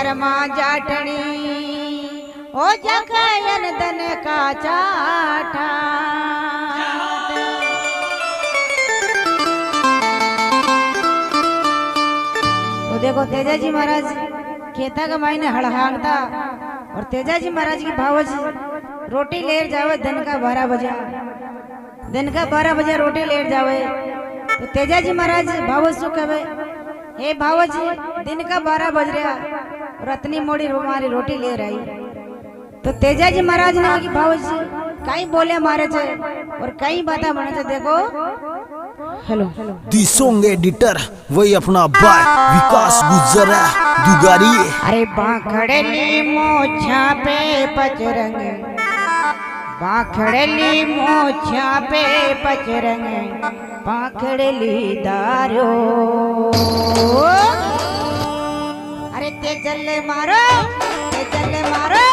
कर्मा जाटणी ओ जखयन दन का चाटा। तो देखो तेजाजी महाराज खेता का मायने हड़हांगता और तेजाजी महाराज की भावज रोटी लेर जावे दिन का 12 बजे, दिन का 12 बजे रोटी लेर जावे। तो तेजाजी महाराज भावज शू कहे, हे भावज दिन का 12 बज रहा और अतनी मोड़ी हमारी रोटी ले रही। तो तेजाजी महाराज ने कि भावज कई बोले मारे थे और कई बातें बने थे। देखो हेलो दी सॉन्ग एडिटर वही अपना बाय विकास गुजर दुगारी। अरे बाखड़ली मोछा पे पचरंग, बाखड़ली मोछा पे पचरंग, पाखड़ली दारो। अरे ते जल्ले मारो, ते जल्ले मारो,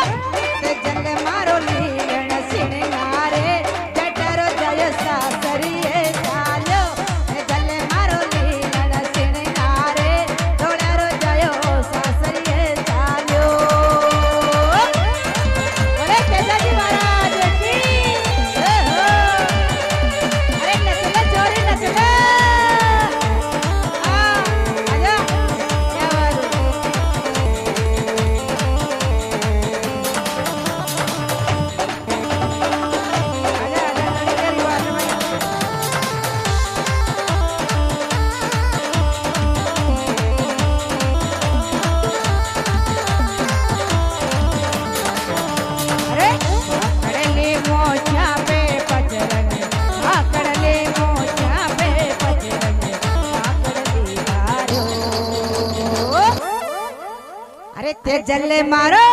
ते जल्ले मारो लीलन सिंगारे जटरो जय सासरिये चालो। ते जल्ले मारो लीलन सिंगारे डोलरो जय सासरिये चालो। बोले तेजाजी महाराज की जय हो। अरे नचले चोरी नचले, आजा क्या बात है। अरे ते जल्ले मारो,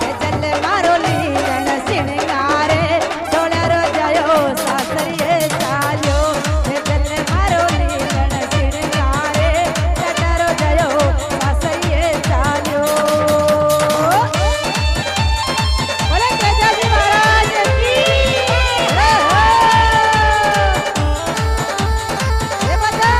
ते जल्ले मारो लीलन सिंगारे डोलरो जयो सासरिये चालो। ते जल्ले मारो लीलन सिंगारे डोलरो जयो सासरिये चालो। बोले तेजाजी महाराज की जय हो। ये बता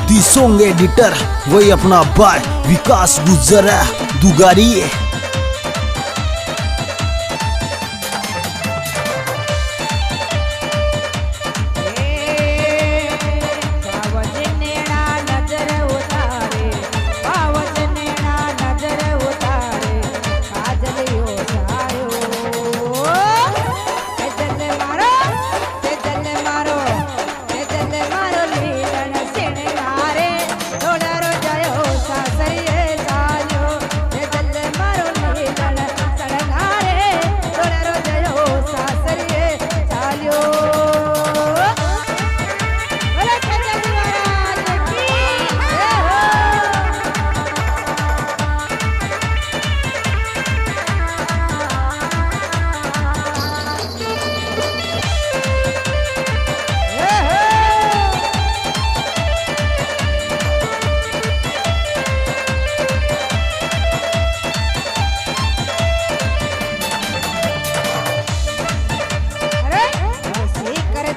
दी सॉन्ग एडिटर वही अपना बाय विकास गुजर दुगारी। सासरिये चालो। ते जल्ले मारो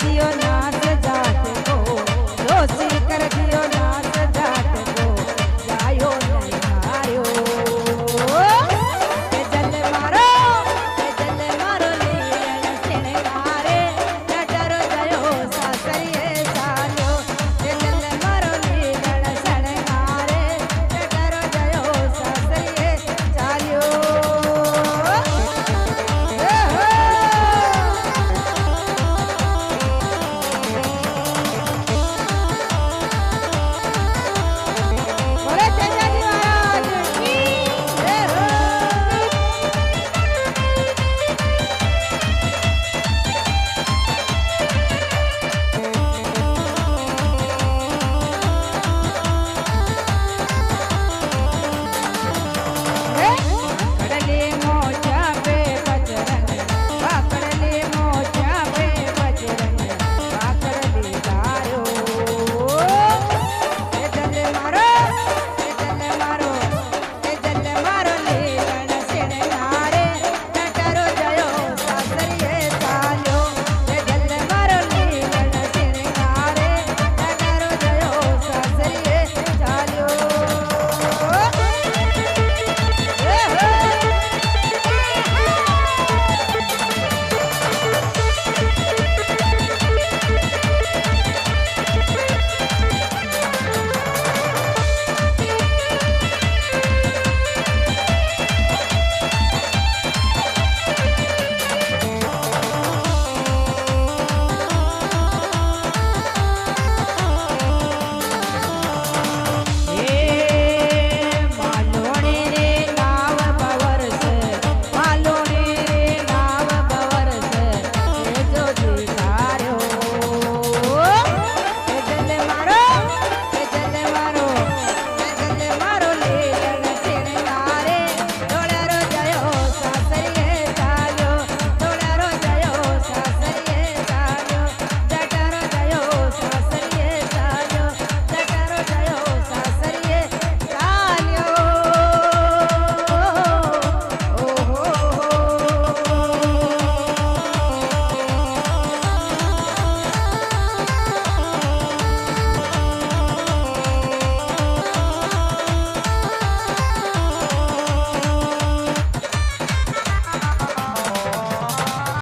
जियो